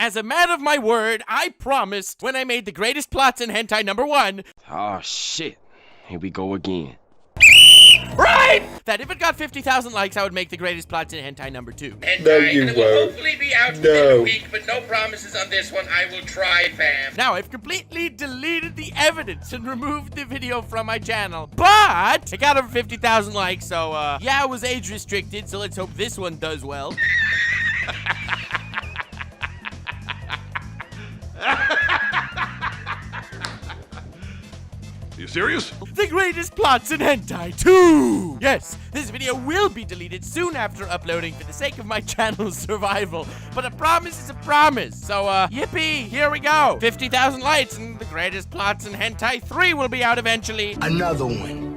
as a man of my word, I promised when I made the greatest plots in hentai #1. Oh shit, here we go again. Right! That if it got 50,000 likes, I would make the greatest plots in hentai #2. No, you won't. It will hopefully be out within a week, but no promises on this one. I will try, fam. Now, I've completely deleted the evidence and removed the video from my channel, but it got over 50,000 likes, so, yeah, it was age restricted, so let's hope this one does well. You serious? The greatest plots in hentai 2! Yes, this video will be deleted soon after uploading for the sake of my channel's survival, but a promise is a promise. So, yippee, here we go. 50,000 likes and the greatest plots in hentai 3 will be out eventually. Another one.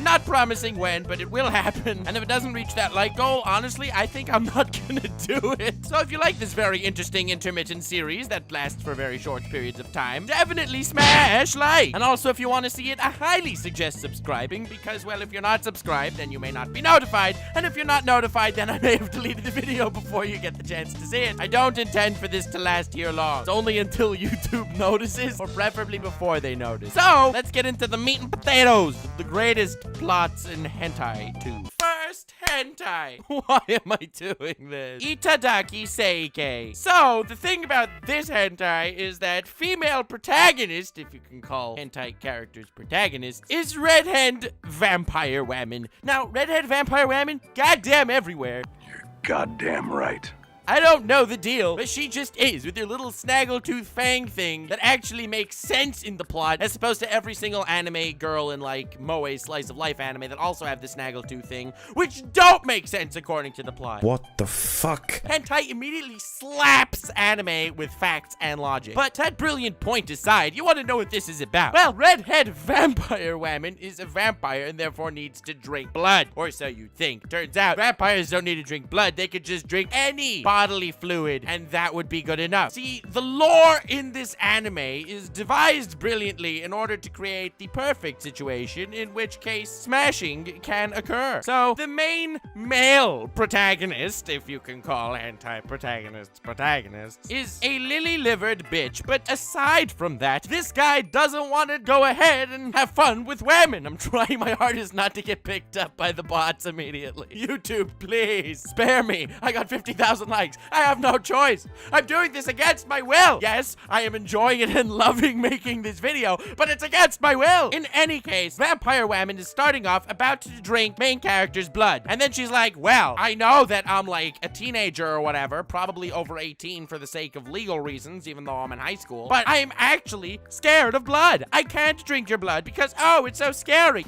Not promising when, but it will happen. And if it doesn't reach that like goal, honestly, I think I'm not gonna do it. So if you like this very interesting intermittent series that lasts for very short periods of time, definitely smash like. And also, if you want to see it, I highly suggest subscribing because, well, if you're not subscribed, then you may not be notified. And if you're not notified, then I may have deleted the video before you get the chance to see it. I don't intend for this to last here long. It's only until YouTube notices, or preferably before they notice. So, let's get into the meat and potatoes of the greatest plots in hentai 2. First, hentai. Why am I doing this? Itadaki Seikei. So, the thing about this hentai is that female protagonist, if you can call hentai characters protagonists, is redhead vampire women. Now, redhead vampire women, goddamn everywhere. You're goddamn right. I don't know the deal, but she just is, with her little snaggletooth fang thing that actually makes sense in the plot, as opposed to every single anime girl in, like, Moe Slice of Life anime that also have the snaggletooth thing, which don't make sense according to the plot. What the fuck? Hentai immediately slaps anime with facts and logic. But that brilliant point aside, you want to know what this is about. Well, redhead vampire woman is a vampire and therefore needs to drink blood. Or so you'd think. Turns out, vampires don't need to drink blood, they could just drink any bodily fluid, and that would be good enough. See, the lore in this anime is devised brilliantly in order to create the perfect situation, in which case smashing can occur. So, the main male protagonist, if you can call anti-protagonists protagonists, is a lily-livered bitch, but aside from that, this guy doesn't want to go ahead and have fun with women. I'm trying my hardest not to get picked up by the bots immediately. YouTube, please, spare me. I got 50,000 likes. I have no choice. I'm doing this against my will. Yes, I am enjoying it and loving making this video, but it's against my will. In any case, Vampire Woman is starting off about to drink main character's blood. And then she's like, well, I know that I'm like a teenager or whatever, probably over 18 for the sake of legal reasons, even though I'm in high school, but I am actually scared of blood. I can't drink your blood because, oh, it's so scary.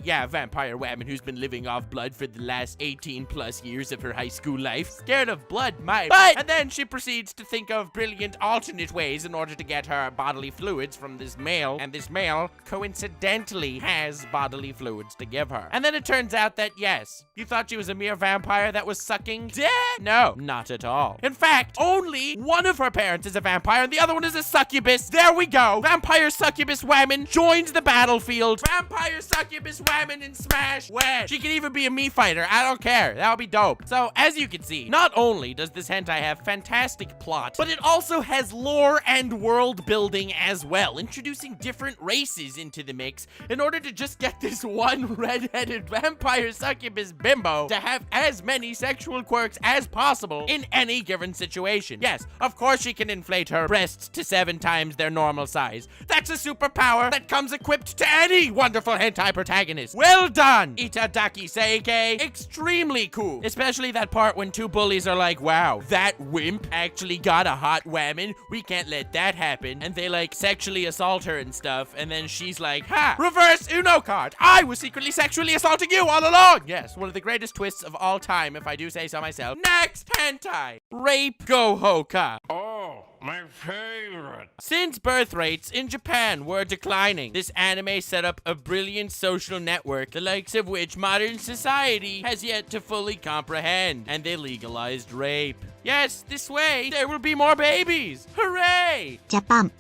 Yeah, vampire woman who's been living off blood for the last 18 plus years of her high school life. Scared of blood, but and then she proceeds to think of brilliant alternate ways in order to get her bodily fluids from this male, and this male coincidentally has bodily fluids to give her. And then it turns out that, yes, you thought she was a mere vampire that was sucking dick? No, not at all. In fact, only one of her parents is a vampire and the other one is a succubus. There we go. Vampire succubus woman joins the battlefield. Vampire succubus woman in Smash Wed. She can even be a meat fighter. I don't care. That would be dope. So, as you can see, not only does this hentai have fantastic plot, but it also has lore and world building as well, introducing different races into the mix in order to just get this one red-headed vampire succubus bimbo to have as many sexual quirks as possible in any given situation. Yes, of course she can inflate her breasts to 7 times their normal size. That's a superpower that comes equipped to any wonderful hentai protagonist. Well done, Itadaki Seikei. Extremely cool. Especially that part when 2 bullies are like, wow, that wimp actually got a hot woman. We can't let that happen. And they like sexually assault her and stuff. And then she's like, ha, reverse Uno card. I was secretly sexually assaulting you all along. Yes, one of the greatest twists of all time, if I do say so myself. Next hentai, Rape Gohoka. Oh, my favorite. Since birth rates in Japan were declining, this anime set up a brilliant social network, the likes of which modern society has yet to fully comprehend, and they legalized rape. Yes, this way, there will be more babies. Hooray! Japan.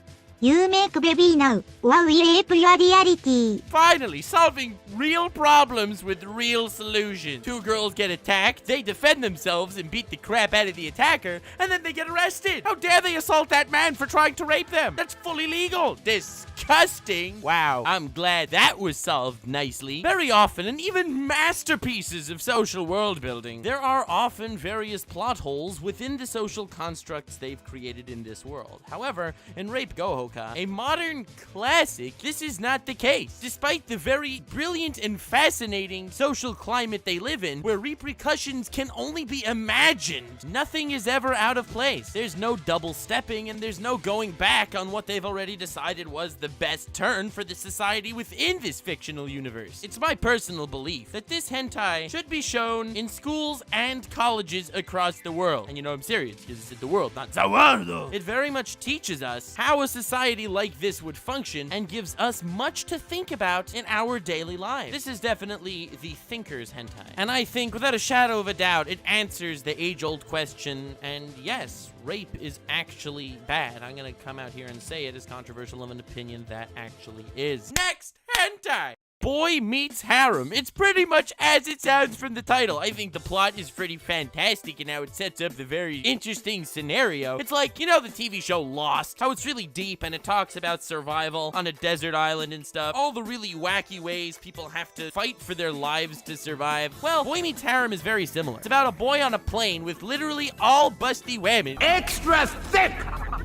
You make baby now, or we rape your reality. Finally, solving real problems with real solutions. Two girls get attacked, they defend themselves and beat the crap out of the attacker, and then they get arrested. How dare they assault that man for trying to rape them? That's fully legal. Disgusting. Wow, I'm glad that was solved nicely. Very often, and even masterpieces of social world building, there are often various plot holes within the social constructs they've created in this world. However, in Rape Gohoka, a modern classic, this is not the case. Despite the very brilliant and fascinating social climate they live in, where repercussions can only be imagined, nothing is ever out of place. There's no double stepping, and there's no going back on what they've already decided was the best turn for the society within this fictional universe. It's my personal belief that this hentai should be shown in schools and colleges across the world. And you know I'm serious, because it's the world, not the world. It very much teaches us how a society like this would function and gives us much to think about in our daily lives. This is definitely the thinker's hentai. And I think without a shadow of a doubt, it answers the age-old question, and yes, rape is actually bad. I'm gonna come out here and say it, as controversial of an opinion that actually is. Next hentai! Boy Meets Harem. It's pretty much as it sounds from the title. I think the plot is pretty fantastic and how it sets up the very interesting scenario. It's like, you know the TV show Lost? How it's really deep and it talks about survival on a desert island and stuff. All the really wacky ways people have to fight for their lives to survive. Well, Boy Meets Harem is very similar. It's about a boy on a plane with literally all busty women. Extra thick!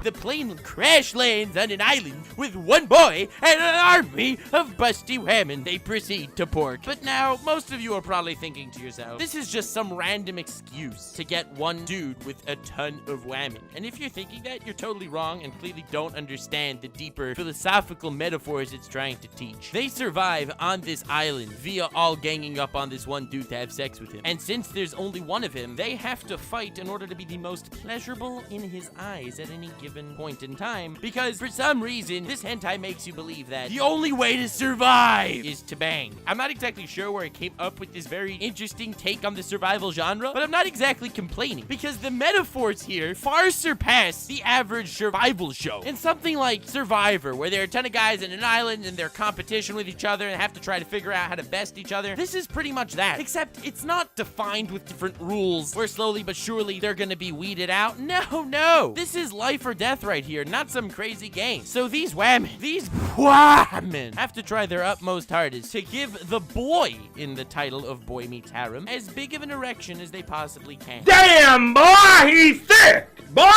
The plane crash lands on an island with one boy and an army of busty women. They proceed to port. But now, most of you are probably thinking to yourself, this is just some random excuse to get one dude with a ton of women. And if you're thinking that, you're totally wrong and clearly don't understand the deeper philosophical metaphors it's trying to teach. They survive on this island via all ganging up on this one dude to have sex with him. And since there's only one of him, they have to fight in order to be the most pleasurable in his eyes at any given point in time, because for some reason, this hentai makes you believe that the only way to survive is to bang. I'm not exactly sure where I came up with this very interesting take on the survival genre, but I'm not exactly complaining, because the metaphors here far surpass the average survival show. In something like Survivor, where there are a ton of guys in an island and they're competition with each other and have to try to figure out how to best each other, this is pretty much that, except it's not defined with different rules, where slowly but surely they're gonna be weeded out. No. This is life or death right here, not some crazy game. So these women have to try their utmost hardest to give the boy in the title of Boy Meets Harem as big of an erection as they possibly can. Damn, boy, he's thick, boy!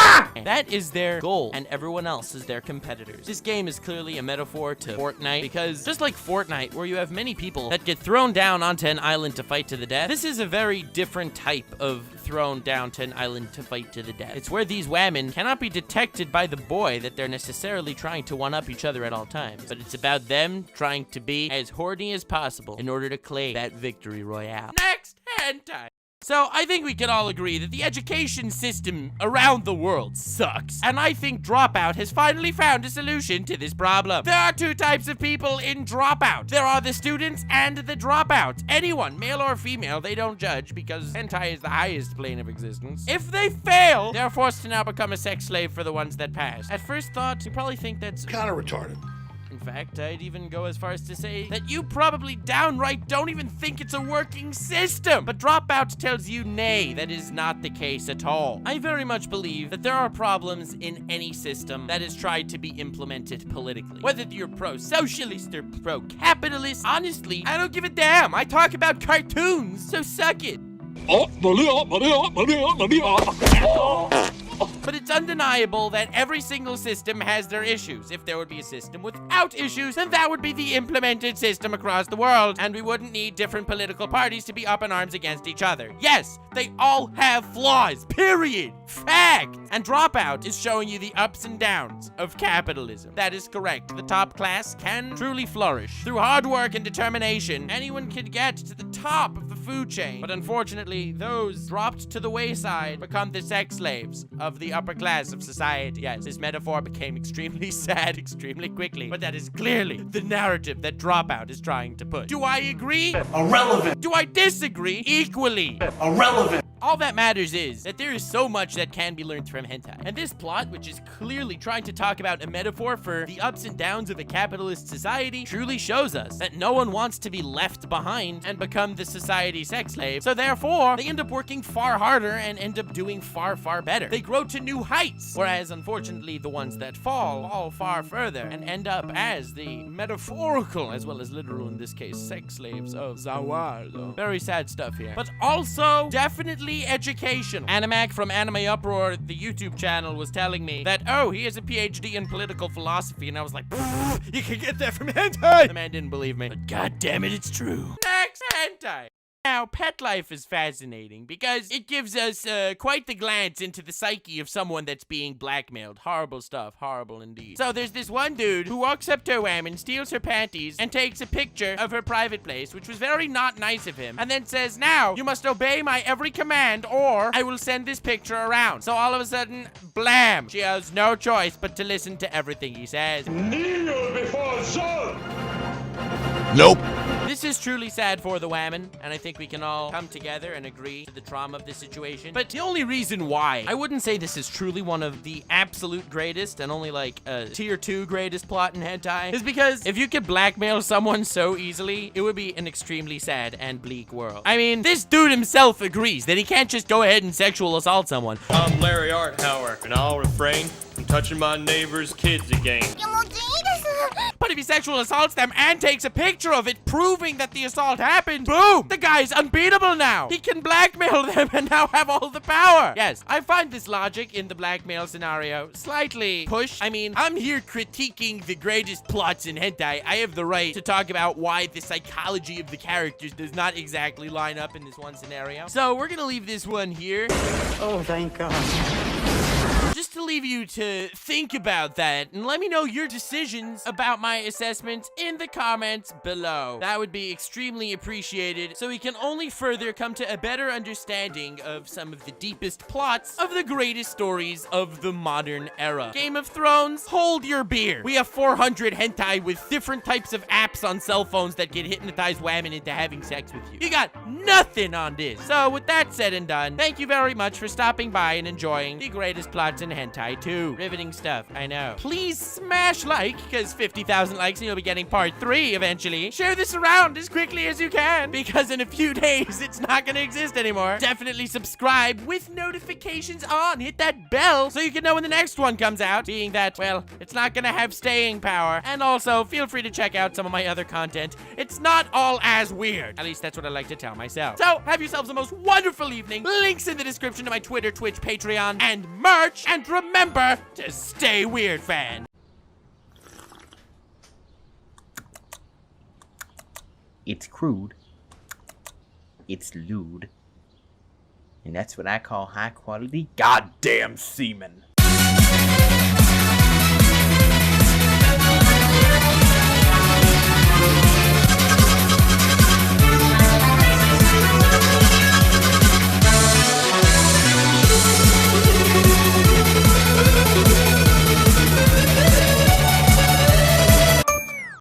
That is their goal, and everyone else is their competitors. This game is clearly a metaphor to Fortnite, because just like Fortnite, where you have many people that get thrown down onto an island to fight to the death, this is a very different type of thrown down to an island to fight to the death. It's where these women cannot be detected by the boy that they're necessarily trying to one-up each other at all times, but it's about them trying to be as horny as possible in order to claim that victory royale. Next hentai! So, I think we can all agree that the education system around the world sucks. And I think Dropout has finally found a solution to this problem. There are two types of people in Dropout. There are the students and the dropouts. Anyone, male or female, they don't judge because hentai is the highest plane of existence. If they fail, they're forced to now become a sex slave for the ones that pass. At first thought, you probably think that's Kinda retarded. In fact, I'd even go as far as to say that you probably downright don't even think it's a working system. But Dropout tells you nay, that is not the case at all. I very much believe that there are problems in any system that is tried to be implemented politically. Whether you're pro-socialist or pro-capitalist, honestly, I don't give a damn. I talk about cartoons, so suck it. But it's undeniable that every single system has their issues. If there would be a system without issues, then that would be the implemented system across the world, and we wouldn't need different political parties to be up in arms against each other. Yes, they all have flaws, period. Fact. And Dropout is showing you the ups and downs of capitalism. That is correct. The top class can truly flourish. Through hard work and determination, anyone can get to the top of the food chain. But unfortunately, those dropped to the wayside become the sex slaves of the upper class of society. Yes, this metaphor became extremely sad extremely quickly, but that is clearly the narrative that Dropout is trying to push. Do I agree? Irrelevant. Do I disagree? Equally. Irrelevant. All that matters is that there is so much that can be learned from hentai. And this plot, which is clearly trying to talk about a metaphor for the ups and downs of a capitalist society, truly shows us that no one wants to be left behind and become the society sex slave. So therefore, they end up working far harder and end up doing far, far better. They grow to new heights, whereas unfortunately the ones that fall far further and end up as the metaphorical as well as literal, in this case, sex slaves of Zawal. Very sad stuff here. But also definitely educational. Animac from Anime Uproar, the YouTube channel, was telling me that, oh, he has a PhD in political philosophy, and I was like, you can get that from hentai! The man didn't believe me, but god damn it, it's true. Next, hentai. Now, pet life is fascinating because it gives us quite the glance into the psyche of someone that's being blackmailed. Horrible stuff. Horrible indeed. So there's this one dude who walks up to a woman, steals her panties, and takes a picture of her private place, which was very not nice of him, and then says, now, you must obey my every command or I will send this picture around. So all of a sudden, blam! She has no choice but to listen to everything he says. Kneel before Zod! Nope. This is truly sad for the women, and I think we can all come together and agree to the trauma of this situation. But the only reason why I wouldn't say this is truly one of the absolute greatest and only like a tier 2 greatest plot in hentai is because if you could blackmail someone so easily, it would be an extremely sad and bleak world. I mean, this dude himself agrees that he can't just go ahead and sexual assault someone. I'm Larry Arthauer, and I'll refrain from touching my neighbor's kids again. But if he sexual assaults them and takes a picture of it proving that the assault happened, boom! The guy's unbeatable now. He can blackmail them and now have all the power. Yes, I find this logic in the blackmail scenario slightly pushed. I mean, I'm here critiquing the greatest plots in hentai. I have the right to talk about why the psychology of the characters does not exactly line up in this one scenario. So we're gonna leave this one here. Oh, thank God. Just to leave you to think about that and let me know your decisions about my assessment in the comments below. That would be extremely appreciated so we can only further come to a better understanding of some of the deepest plots of the greatest stories of the modern era. Game of Thrones, hold your beer. We have 400 hentai with different types of apps on cell phones that can hypnotize women into having sex with you. You got nothing on this. So with that said and done, thank you very much for stopping by and enjoying the greatest plots in hentai too. Riveting stuff, I know. Please smash like, because 50,000 likes and you'll be getting part 3 eventually. Share this around as quickly as you can, because in a few days, it's not gonna exist anymore. Definitely subscribe with notifications on. Hit that bell so you can know when the next one comes out, being that, well, it's not gonna have staying power. And also, feel free to check out some of my other content. It's not all as weird. At least that's what I like to tell myself. So, have yourselves the most wonderful evening. Links in the description to my Twitter, Twitch, Patreon, and merch. And remember to stay weird, fan. It's crude. It's lewd. And that's what I call high quality Goddamn semen.